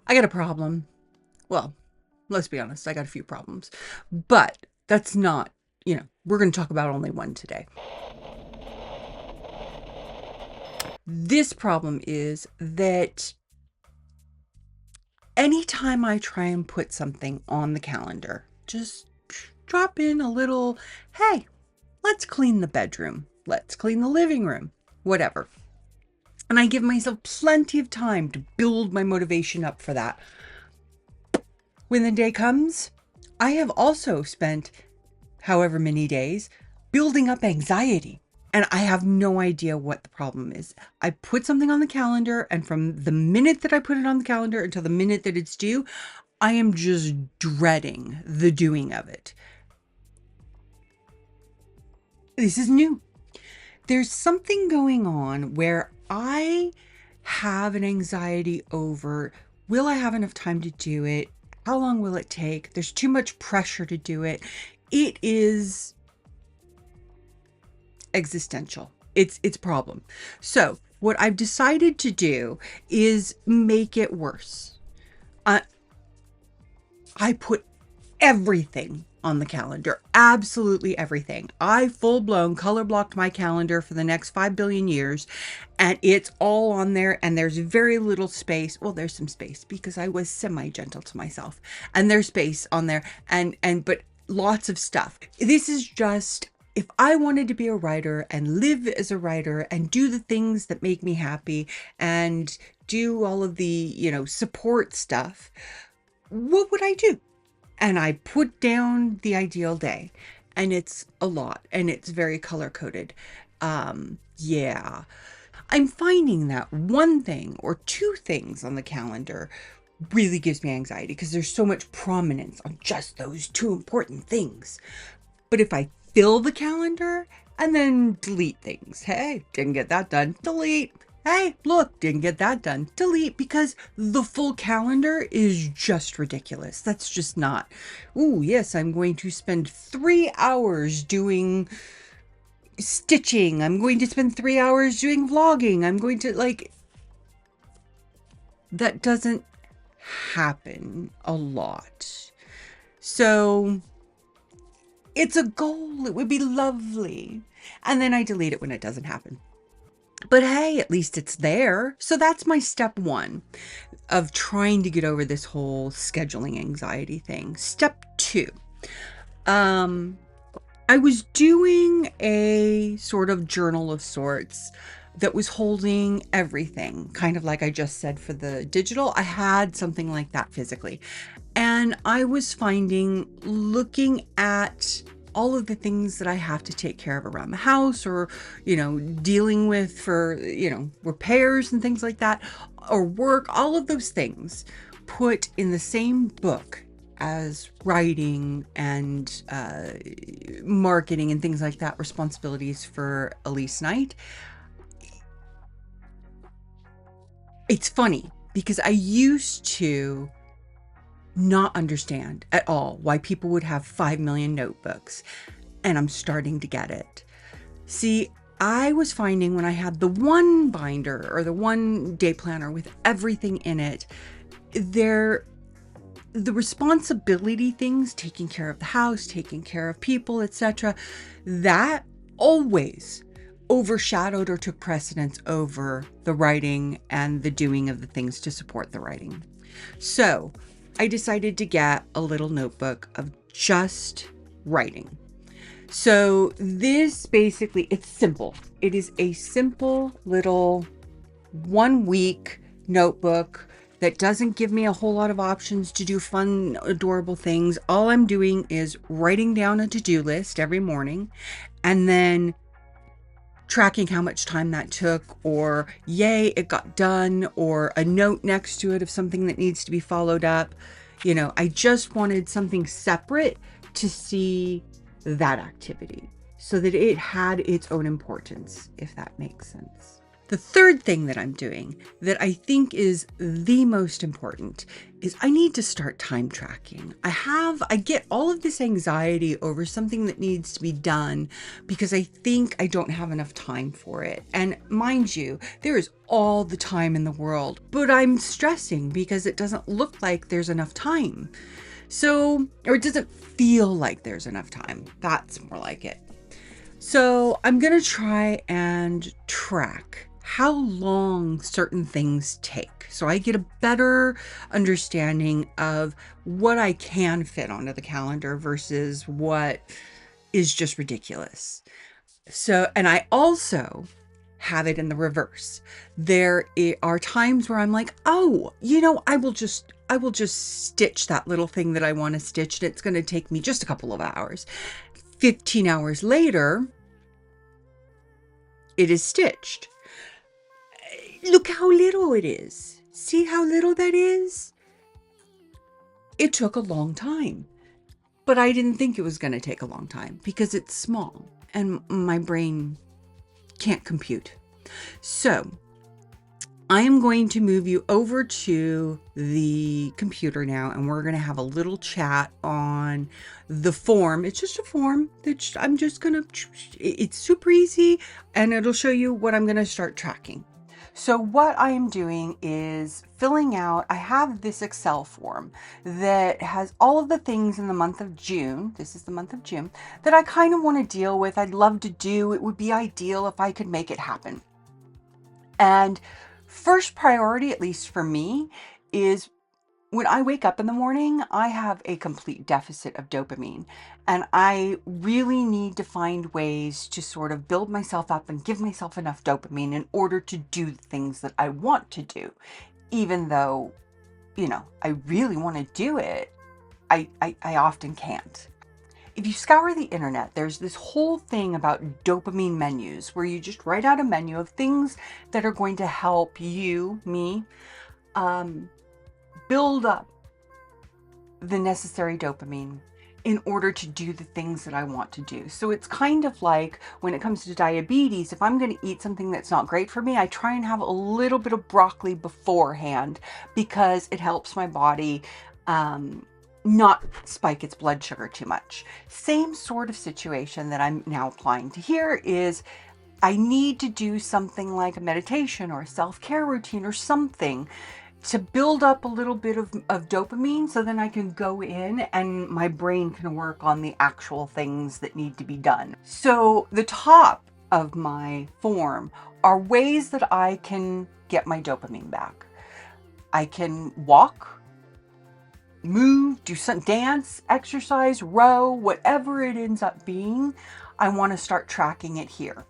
I got a problem. Well, let's be honest, I got a few problems. But that's not, we're going to talk about only one today. This problem is that anytime I try and put something on the calendar, just drop in a little, hey, let's clean the bedroom, let's clean the living room, whatever. And I give myself plenty of time to build my motivation up for that. When the day comes, I have also spent however many days building up anxiety. And I have no idea what the problem is. I put something on the calendar, and from the minute that I put it on the calendar until the minute that it's due, I am just dreading the doing of it. This is new. There's something going on where I have an anxiety over, will I have enough time to do it? How long will it take? There's too much pressure to do it. It is existential. It's a problem. So what I've decided to do is make it worse. I put everything on the calendar, absolutely everything. I full-blown color blocked my calendar for the next 5 billion years, and it's all on there, and there's very little space. Well, there's some space because I was semi-gentle to myself, and there's space on there, but lots of stuff. This is just, if I wanted to be a writer and live as a writer and do the things that make me happy and do all of the, support stuff, what would I do? And I put down the ideal day, and it's a lot, and it's very color coded. Yeah, I'm finding that one thing or two things on the calendar really gives me anxiety because there's so much prominence on just those two important things. But if I fill the calendar and then delete things, hey, didn't get that done, delete. Hey, look, didn't get that done, delete, because the full calendar is just ridiculous. That's just not, ooh, yes, I'm going to spend 3 hours doing stitching. I'm going to spend 3 hours doing vlogging. I'm going to, that doesn't happen a lot. So it's a goal. It would be lovely. And then I delete it when it doesn't happen. But hey, at least it's there. So that's my step one of trying to get over this whole scheduling anxiety thing. Step two, I was doing a sort of journal of sorts that was holding everything, kind of like I just said for the digital. I had something like that physically. And I was finding, looking at all of the things that I have to take care of around the house, or, dealing with for, repairs and things like that, or work, all of those things put in the same book as writing and marketing and things like that, responsibilities for Elise Knight. It's funny because I used to not understand at all why people would have 5 million notebooks, and I'm starting to get it. See, I was finding when I had the one binder or the one day planner with everything in it, the responsibility things, taking care of the house, taking care of people, etc., that always overshadowed or took precedence over the writing and the doing of the things to support the writing. So I decided to get a little notebook of just writing. So this basically, it's simple. It is a simple little 1 week notebook that doesn't give me a whole lot of options to do fun, adorable things. All I'm doing is writing down a to-do list every morning and then tracking how much time that took, or yay, it got done, or a note next to it of something that needs to be followed up. I just wanted something separate to see that activity so that it had its own importance, if that makes sense. The third thing that I'm doing that I think is the most important is I need to start time tracking. I get all of this anxiety over something that needs to be done because I think I don't have enough time for it. And mind you, there is all the time in the world, but I'm stressing because it doesn't look like there's enough time. So, or it doesn't feel like there's enough time. That's more like it. So I'm going to try and track how long certain things take. So I get a better understanding of what I can fit onto the calendar versus what is just ridiculous. So, and I also have it in the reverse. There are times where I'm like, oh, I will just stitch that little thing that I want to stitch, and it's going to take me just a couple of hours. 15 hours later, it is stitched. Look how little it is. See how little that is? It took a long time, but I didn't think it was going to take a long time because it's small and my brain can't compute. So I am going to move you over to the computer now, and we're going to have a little chat on the form. It's just a form that I'm just going to, it's super easy, and it'll show you what I'm going to start tracking. So what I am doing is filling out, I have this Excel form that has all of the things in the month of June. This is the month of June that I kind of want to deal with. I'd love to do. It would be ideal if I could make it happen. And first priority, at least for me, is when I wake up in the morning, I have a complete deficit of dopamine, and I really need to find ways to sort of build myself up and give myself enough dopamine in order to do the things that I want to do. Even though, I really want to do it, I often can't. If you scour the internet, there's this whole thing about dopamine menus where you just write out a menu of things that are going to help you, me, build up the necessary dopamine in order to do the things that I want to do. So it's kind of like when it comes to diabetes, if I'm going to eat something that's not great for me, I try and have a little bit of broccoli beforehand because it helps my body not spike its blood sugar too much. Same sort of situation that I'm now applying to here is I need to do something like a meditation or a self-care routine or something to build up a little bit of dopamine so then I can go in and my brain can work on the actual things that need to be done. So the top of my form are ways that I can get my dopamine back. I can walk, move, do some dance, exercise, row, whatever it ends up being, I want to start tracking it here.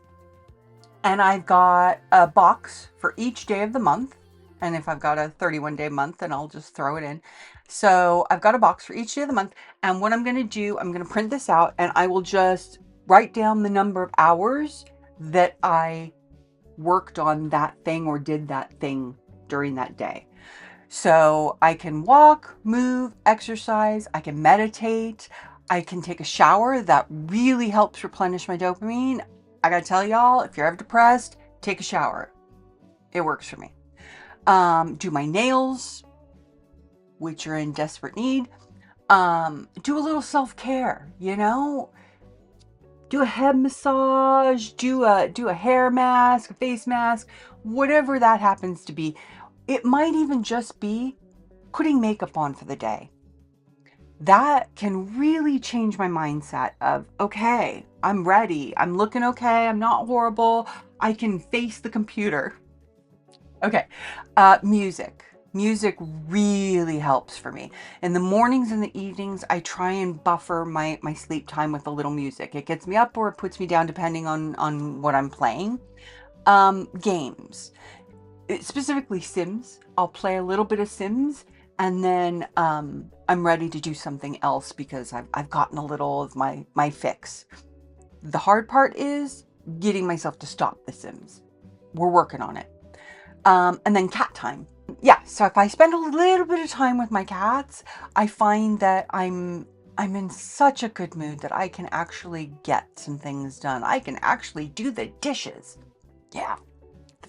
And I've got a box for each day of the month. And if I've got a 31-day month, then I'll just throw it in. So I've got a box for each day of the month. And what I'm going to do, I'm going to print this out and I will just write down the number of hours that I worked on that thing or did that thing during that day. So I can walk, move, exercise, I can meditate, I can take a shower. That really helps replenish my dopamine. I gotta tell y'all, if you're ever depressed, take a shower. It works for me. Do my nails, which are in desperate need. Do a little self-care, do a head massage, do a hair mask, a face mask, whatever that happens to be. It might even just be putting makeup on for the day. That can really change my mindset of, okay, I'm ready. I'm looking okay. I'm not horrible. I can face the computer. Okay. Music. Music really helps for me. In the mornings and the evenings, I try and buffer my sleep time with a little music. It gets me up or it puts me down depending on what I'm playing. Games. Specifically Sims. I'll play a little bit of Sims and then I'm ready to do something else because I've gotten a little of my fix. The hard part is getting myself to stop the Sims. We're working on it. And then cat time. Yeah, so if I spend a little bit of time with my cats, I find that I'm in such a good mood that I can actually get some things done. I can actually do the dishes. Yeah.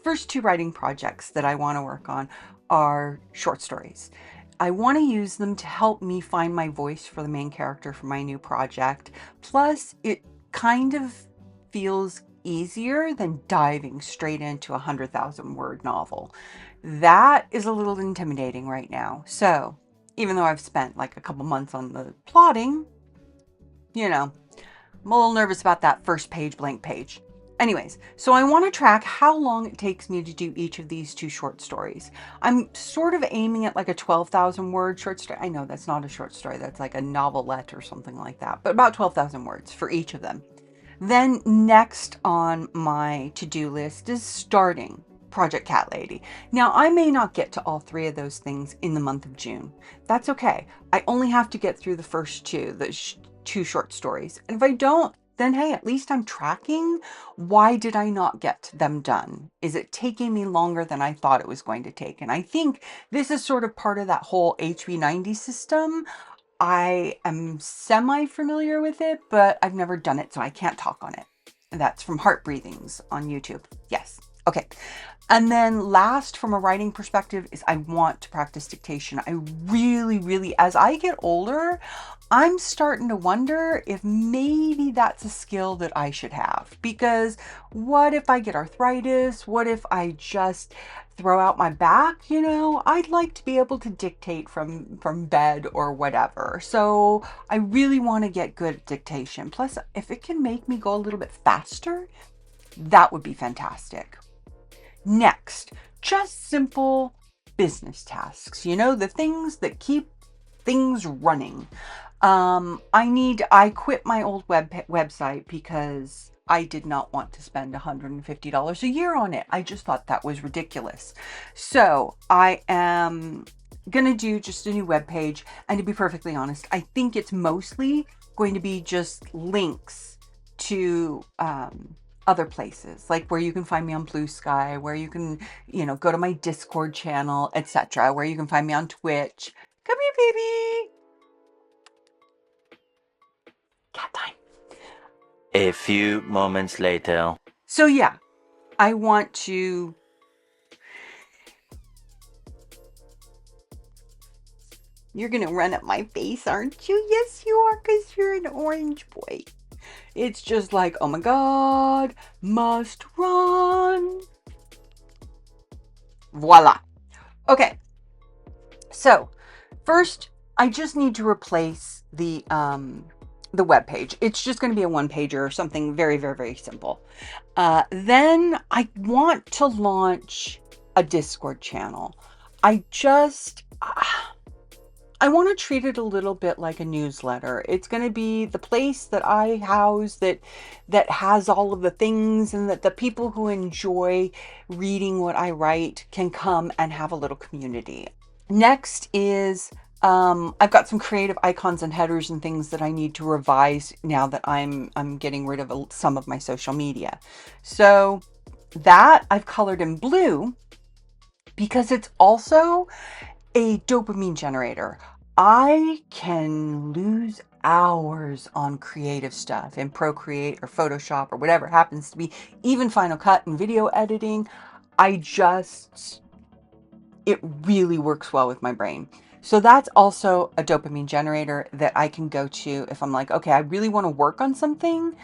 first two writing projects that I want to work on are short stories. I want to use them to help me find my voice for the main character for my new project. Plus, it kind of feels easier than diving straight into a 100,000 word novel. That is a little intimidating right now. So, even though I've spent like a couple months on the plotting, I'm a little nervous about that first page, blank page. Anyways, so I want to track how long it takes me to do each of these two short stories. I'm sort of aiming at like a 12,000 word short story. I know that's not a short story. That's like a novelette or something like that, but about 12,000 words for each of them. Then next on my to-do list is starting Project Cat Lady. Now, I may not get to all three of those things in the month of June. That's okay. I only have to get through the first two, two short stories. And if I don't, then hey, at least I'm tracking. Why did I not get them done? Is it taking me longer than I thought it was going to take? And I think this is sort of part of that whole HB90 system. I am semi-familiar with it, but I've never done it, so I can't talk on it. And that's from Heart Breathings on YouTube. Yes. Okay. And then last, from a writing perspective, is I want to practice dictation. I really, as I get older, I'm starting to wonder if maybe that's a skill that I should have. Because what if I get arthritis? What if I just throw out my back? I'd like to be able to dictate from bed or whatever. So I really want to get good at dictation. Plus, if it can make me go a little bit faster, that would be fantastic. Next, just simple business tasks, the things that keep things running. I quit my old website because I did not want to spend $150 a year on it. I just thought that was ridiculous. So I am going to do just a new web page. And to be perfectly honest, I think it's mostly going to be just links to, other places, like where you can find me on Blue Sky, where you can, go to my Discord channel, etc., where you can find me on Twitch. Come here, baby. Cat time. A few moments later. So yeah, I want to You're gonna run up my face, aren't you? Yes, you are, because you're an orange boy. It's just like, oh my God, must run. Voila. Okay. So first, I just need to replace the web page. It's just going to be a one-pager or something very simple. Then I want to launch a Discord channel. I want to treat it a little bit like a newsletter. It's going to be the place that I house that has all of the things, and that the people who enjoy reading what I write can come and have a little community. Next is I've got some creative icons and headers and things that I need to revise now that I'm getting rid of some of my social media. So that I've colored in blue because it's also a dopamine generator. I can lose hours on creative stuff in Procreate or Photoshop or whatever it happens to be, even Final Cut and video editing. It really works well with my brain. So that's also a dopamine generator that I can go to if I'm like, okay, I really want to work on something,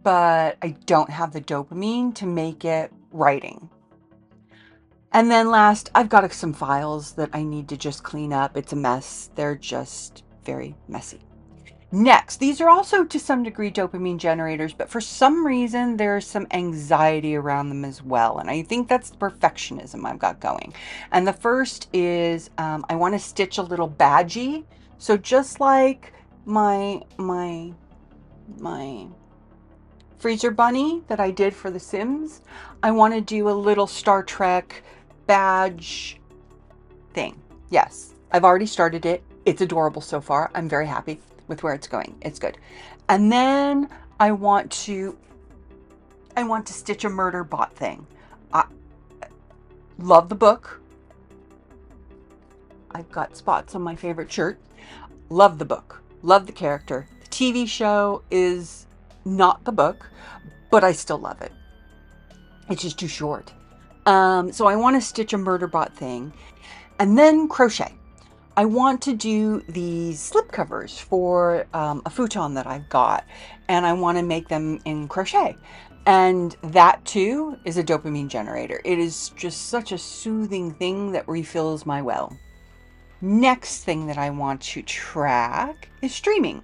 but I don't have the dopamine to make it writing. And then last, I've got some files that I need to just clean up. It's a mess. They're just very messy. Next, these are also to some degree dopamine generators, but for some reason there's some anxiety around them as well. And I think that's the perfectionism I've got going. And the first is I want to stitch a little badgie. So just like my freezer bunny that I did for The Sims, I want to do a little Star Trek badge thing. Yes, I've already started it. It's adorable so far. I'm very happy with where it's going. It's good. And then I want to stitch a murder bot thing. I love the book. I've got spots on my favorite shirt. Love the book. Love the character. The TV show is not the book, but I still love it. It's just too short. So I want to stitch a murder bot thing and then crochet. I want to do these slip covers for a futon that I've got, and I want to make them in crochet. And that too is a dopamine generator. It is just such a soothing thing that refills my well. Next thing that I want to track is streaming.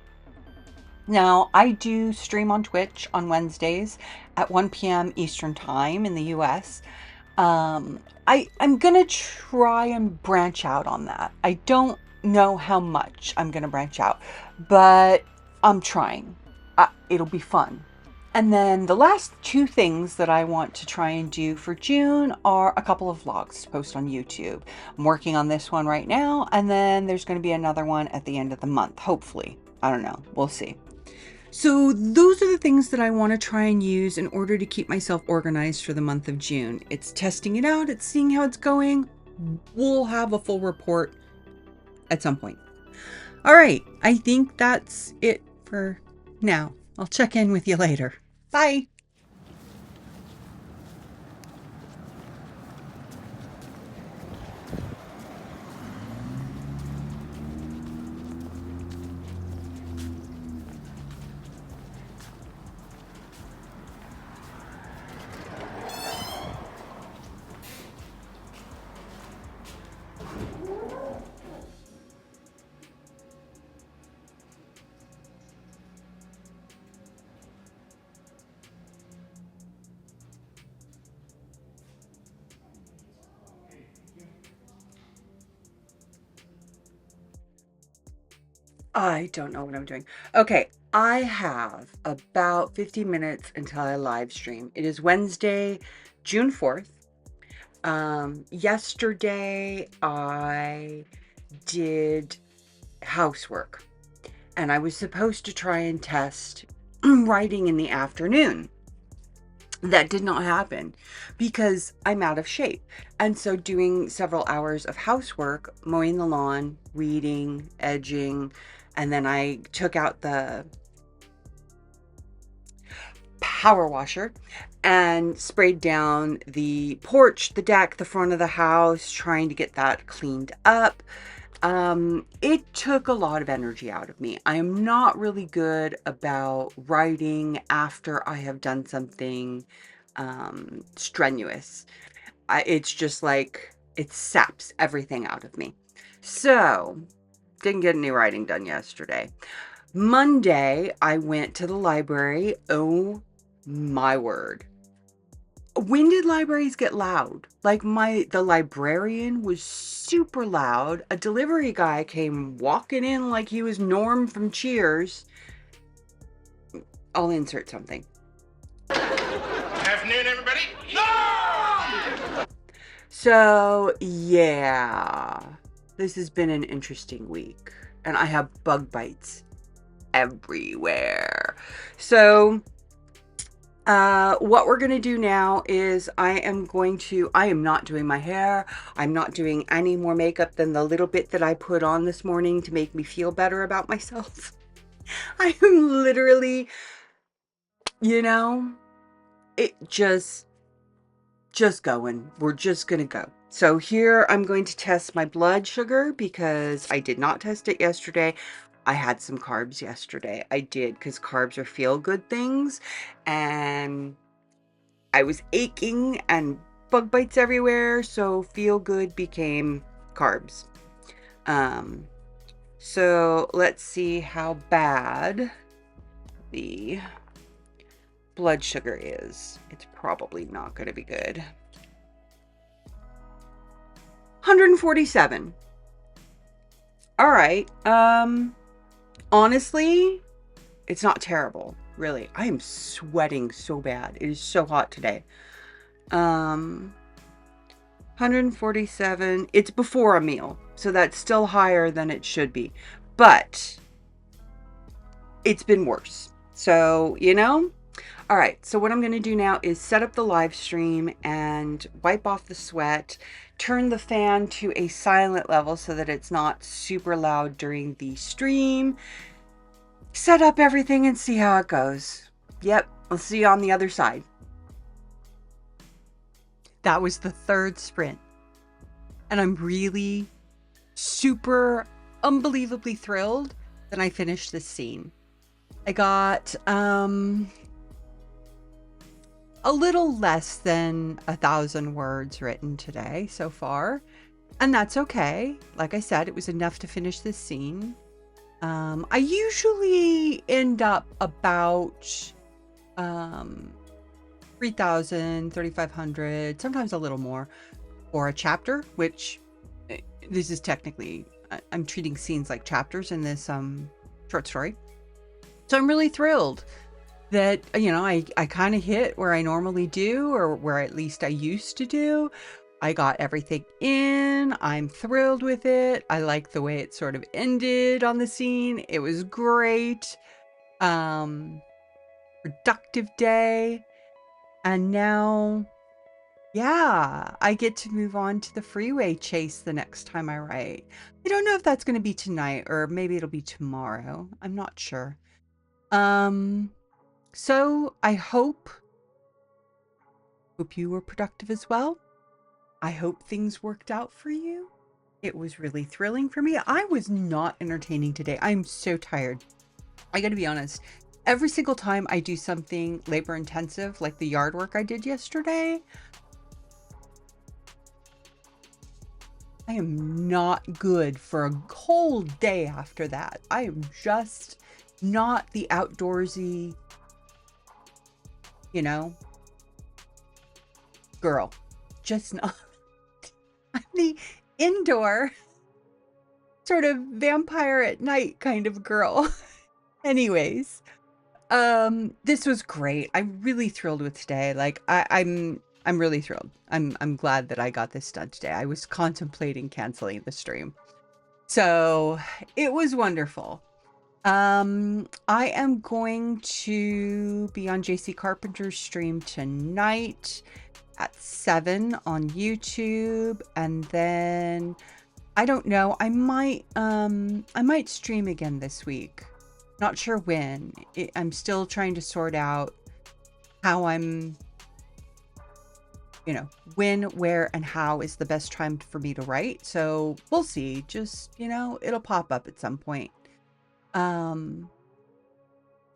Now, I do stream on Twitch on Wednesdays at 1 p.m. Eastern Time in the US. I'm gonna try and branch out on that. I don't know how much I'm gonna branch out, but I'm trying. It'll be fun. And then the last two things that I want to try and do for June are a couple of vlogs to post on YouTube. I'm working on this one right now, and then there's going to be another one at the end of the month, hopefully. I don't know. We'll see. So those are the things that I want to try and use in order to keep myself organized for the month of June. It's testing it out. It's seeing how it's going. We'll have a full report at some point. All right. I think that's it for now. I'll check in with you later. Bye. I don't know what I'm doing. Okay, I have about 50 minutes until I live stream. It is Wednesday, June 4th. Yesterday I did housework and I was supposed to try and test writing in the afternoon. That did not happen because I'm out of shape. And so doing several hours of housework, mowing the lawn, weeding, edging, and then I took out the power washer and sprayed down the porch, the deck, the front of the house, trying to get that cleaned up. It took a lot of energy out of me. I am not really good about writing after I have done something strenuous. It's just like it saps everything out of me. So, didn't get any writing done yesterday. Monday, I went to the library. Oh my word. When did libraries get loud? Like the librarian was super loud. A delivery guy came walking in like he was Norm from Cheers. I'll insert something. Afternoon, everybody. No! So, yeah. This has been an interesting week. And I have bug bites everywhere. So, what we're going to do now is I am not doing my hair. I'm not doing any more makeup than the little bit that I put on this morning to make me feel better about myself. I am literally, it just going. We're just going to go. So here I'm going to test my blood sugar because I did not test it yesterday. I had some carbs yesterday. I did, because carbs are feel-good things, and I was aching and bug bites everywhere, so feel-good became carbs. So let's see how bad the blood sugar is. It's probably not going to be good. 147. All right. Honestly, it's not terrible, really. I am sweating so bad. It is so hot today. 147. It's before a meal, so that's still higher than it should be. But it's been worse. So, All right, so what I'm going to do now is set up the live stream and wipe off the sweat, turn the fan to a silent level so that it's not super loud during the stream, set up everything and see how it goes. Yep, I'll see you on the other side. That was the third sprint. And I'm really super unbelievably thrilled that I finished this scene. I got a little less than 1,000 words written today so far, and that's okay. Like I said, it was enough to finish this scene. I usually end up about 3,000, 3,500, sometimes a little more for a chapter, which this is technically, I'm treating scenes like chapters in this short story. So I'm really thrilled that, I kind of hit where I normally do, or where at least I used to do. I got everything in. I'm thrilled with it. I like the way it sort of ended on the scene. It was great. Productive day. And now, yeah, I get to move on to the freeway chase the next time I write. I don't know if that's going to be tonight or maybe it'll be tomorrow. I'm not sure. So I hope you were productive as well. I hope things worked out for you. It was really thrilling for me. I was not entertaining today. I'm so tired. I gotta be honest. Every single time I do something labor intensive, like the yard work I did yesterday, I am not good for a whole day after that. I am just not the outdoorsy, girl. Just not. I'm the indoor sort of vampire at night kind of girl. Anyways, this was great. I'm really thrilled with today. Like I'm really thrilled. I'm glad that I got this done today. I was contemplating canceling the stream. So it was wonderful. I am going to be on JC Carpenter's stream tonight at 7 on YouTube, and then I don't know, I might stream again this week. Not sure when. I'm still trying to sort out how I'm, when, where, and how is the best time for me to write. So we'll see. Just, it'll pop up at some point.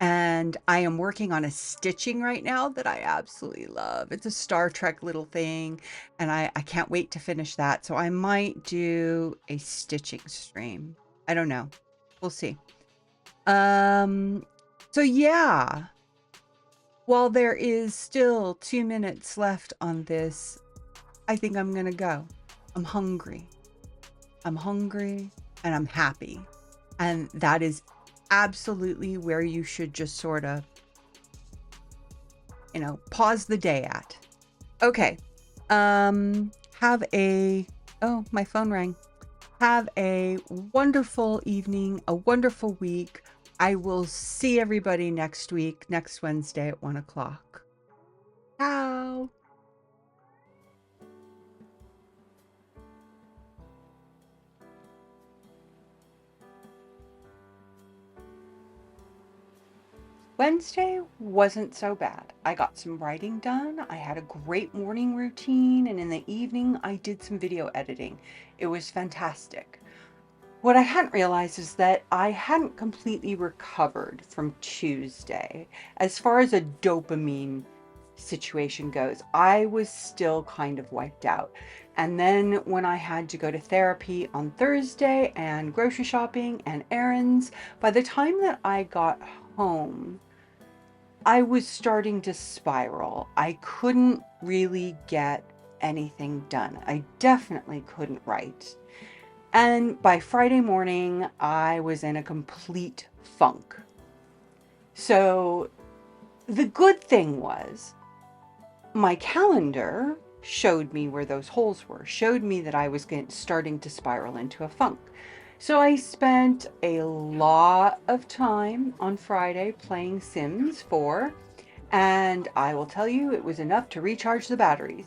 And I am working on a stitching right now that I absolutely love. It's a Star Trek little thing, and I can't wait to finish that. So I might do a stitching stream. I don't know. We'll see. So yeah, while there is still 2 minutes left on this, I think I'm gonna go. I'm hungry and I'm happy. And that is absolutely where you should just sort of, pause the day at. Okay. Oh, my phone rang. Have a wonderful evening, a wonderful week. I will see everybody next week, next Wednesday at 1 o'clock. Ciao. Wednesday wasn't so bad. I got some writing done. I had a great morning routine, and in the evening I did some video editing. It was fantastic. What I hadn't realized is that I hadn't completely recovered from Tuesday. As far as a dopamine situation goes, I was still kind of wiped out. And then when I had to go to therapy on Thursday and grocery shopping and errands, by the time that I got home, I was starting to spiral. I couldn't really get anything done. I definitely couldn't write. And by Friday morning, I was in a complete funk. So the good thing was my calendar showed me where those holes were, showed me that I was starting to spiral into a funk. So I spent a lot of time on Friday playing Sims 4, and I will tell you, it was enough to recharge the batteries.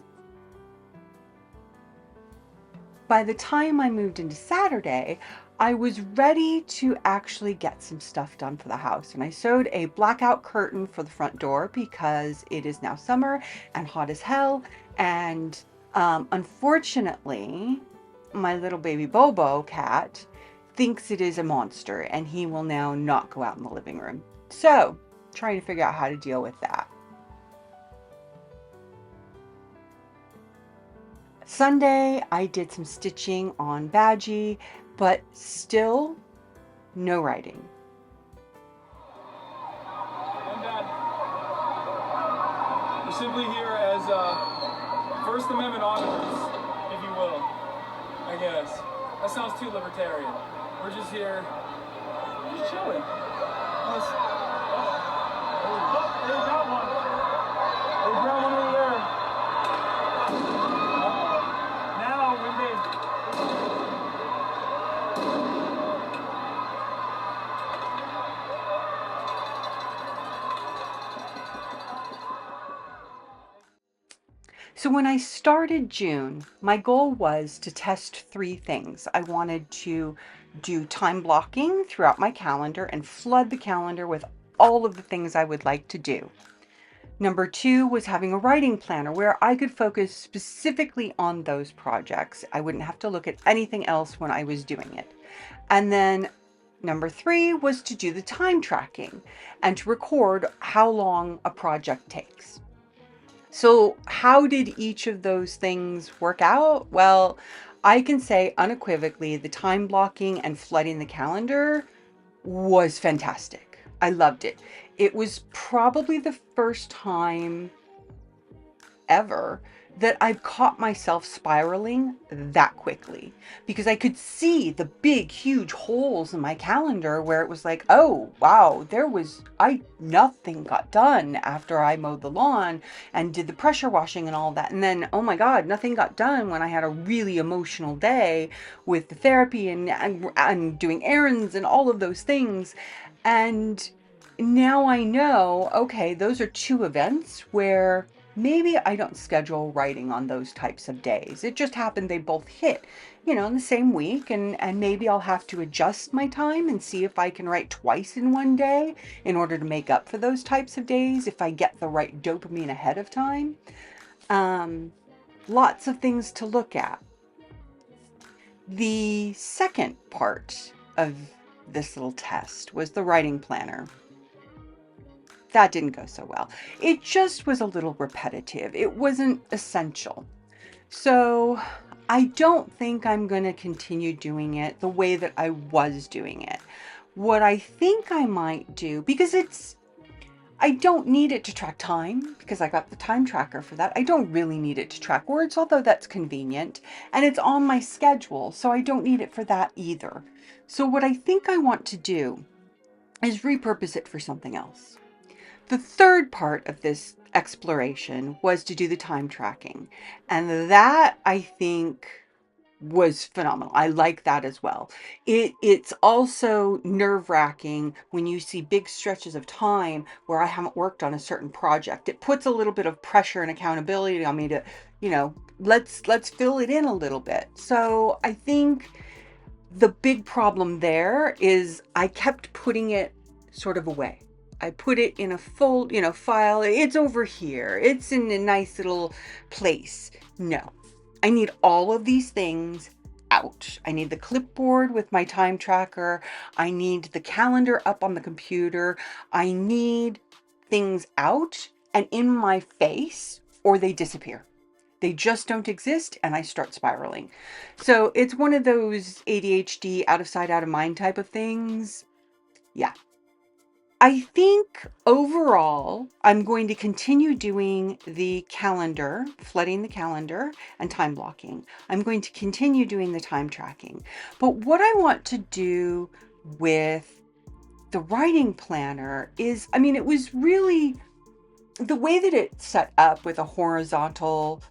By the time I moved into Saturday, I was ready to actually get some stuff done for the house. And I sewed a blackout curtain for the front door because it is now summer and hot as hell. And unfortunately, my little baby Bobo cat thinks it is a monster, and he will now not go out in the living room. So, trying to figure out how to deal with that. Sunday, I did some stitching on Badgie, but still no writing. I'm Dad. We're simply here as First Amendment auditors, if you will. I guess. That sounds too libertarian. We're just here, just chilling. Oh, they got one. They got one over there. Now, when they... So when I started June, my goal was to test 3 things. I wanted to do time blocking throughout my calendar and flood the calendar with all of the things I would like to do. Number 2 was having a writing planner where I could focus specifically on those projects. I wouldn't have to look at anything else when I was doing it. And then number 3 was to do the time tracking and to record how long a project takes. So how did each of those things work out? Well, I can say unequivocally the time blocking and flooding the calendar was fantastic. I loved it. It was probably the first time ever that I've caught myself spiraling that quickly, because I could see the big, huge holes in my calendar where it was like, oh, wow, nothing got done after I mowed the lawn and did the pressure washing and all that. And then, oh my God, nothing got done when I had a really emotional day with the therapy and doing errands and all of those things. And now I know, okay, those are 2 events where maybe I don't schedule writing on those types of days. It just happened they both hit, in the same week, and maybe I'll have to adjust my time and see if I can write twice in one day in order to make up for those types of days if I get the right dopamine ahead of time. Lots of things to look at. The second part of this little test was the writing planner. That didn't go so well. It just was a little repetitive. It wasn't essential. So I don't think I'm going to continue doing it the way that I was doing it. What I think I might do, because I don't need it to track time because I got the time tracker for that. I don't really need it to track words, although that's convenient. And it's on my schedule, so I don't need it for that either. So what I think I want to do is repurpose it for something else. The third part of this exploration was to do the time tracking. And that, I think, was phenomenal. I like that as well. It's also nerve-wracking when you see big stretches of time where I haven't worked on a certain project. It puts a little bit of pressure and accountability on me to, let's fill it in a little bit. So I think the big problem there is I kept putting it sort of away. I put it in a full, file. It's over here. It's in a nice little place. No, I need all of these things out. I need the clipboard with my time tracker. I need the calendar up on the computer. I need things out and in my face, or they disappear. They just don't exist, and I start spiraling. So it's one of those ADHD, out of sight, out of mind type of things. Yeah. I think overall, I'm going to continue doing the calendar, flooding the calendar, and time blocking. I'm going to continue doing the time tracking. But what I want to do with the writing planner is, it was really the way that it's set up with a horizontal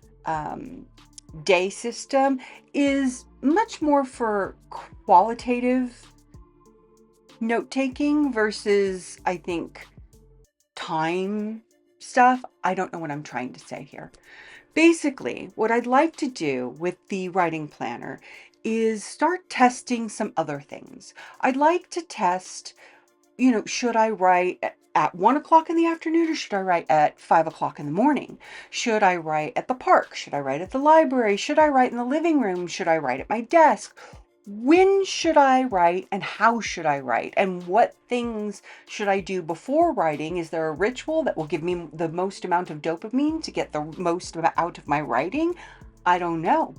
day system is much more for qualitative note-taking versus, I think, time stuff. I don't know what I'm trying to say here. Basically, what I'd like to do with the writing planner is start testing some other things. I'd like to test, should I write at 1 o'clock in the afternoon, or should I write at 5 o'clock in the morning? Should I write at the park? Should I write at the library? Should I write in the living room? Should I write at my desk? When should I write, and how should I write? And what things should I do before writing? Is there a ritual that will give me the most amount of dopamine to get the most out of my writing? I don't know,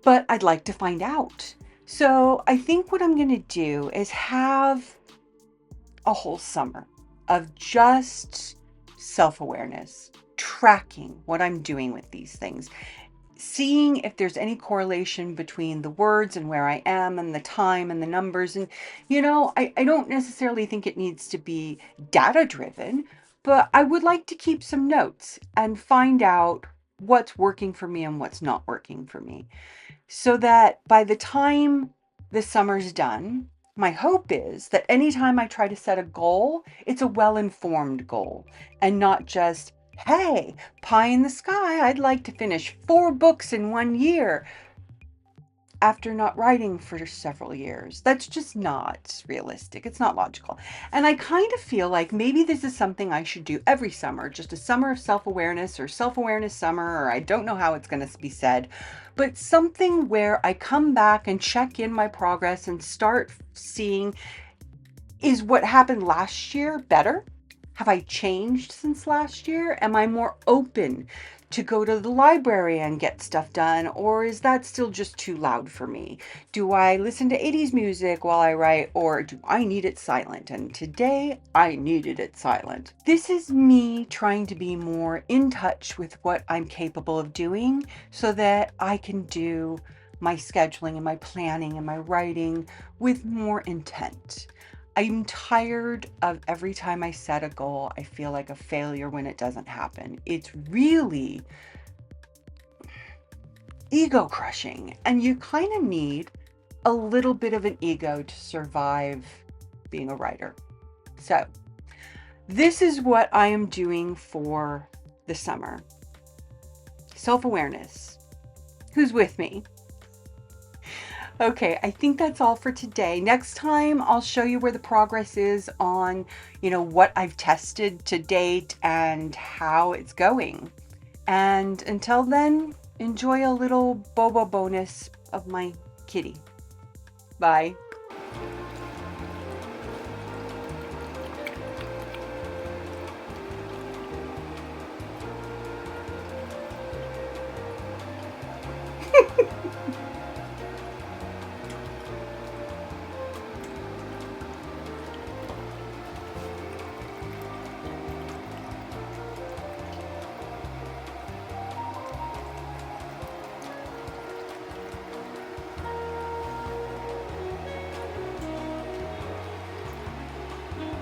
but I'd like to find out. So I think what I'm going to do is have a whole summer of just self-awareness, tracking what I'm doing with these things, seeing if there's any correlation between the words and where I am and the time and the numbers. And, I don't necessarily think it needs to be data driven, but I would like to keep some notes and find out what's working for me and what's not working for me, so that by the time the summer's done, my hope is that anytime I try to set a goal, it's a well-informed goal and not just, hey, pie in the sky, I'd like to finish 4 books in 1 year after not writing for several years. That's just not realistic. It's not logical. And I kind of feel like maybe this is something I should do every summer, just a summer of self-awareness, or self-awareness summer, or I don't know how it's going to be said, but something where I come back and check in my progress and start seeing, is what happened last year better? Have I changed since last year? Am I more open to go to the library and get stuff done? Or is that still just too loud for me? Do I listen to 80s music while I write, or do I need it silent? And today I needed it silent. This is me trying to be more in touch with what I'm capable of doing so that I can do my scheduling and my planning and my writing with more intent. I'm tired of every time I set a goal, I feel like a failure when it doesn't happen. It's really ego crushing, and you kind of need a little bit of an ego to survive being a writer. So this is what I am doing for the summer. Self-awareness. Who's with me? Okay, I think that's all for today. Next time, I'll show you where the progress is on, what I've tested to date and how it's going. And until then, enjoy a little boba bonus of my kitty. Bye.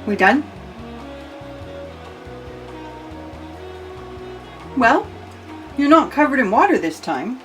We done? Well, you're not covered in water this time.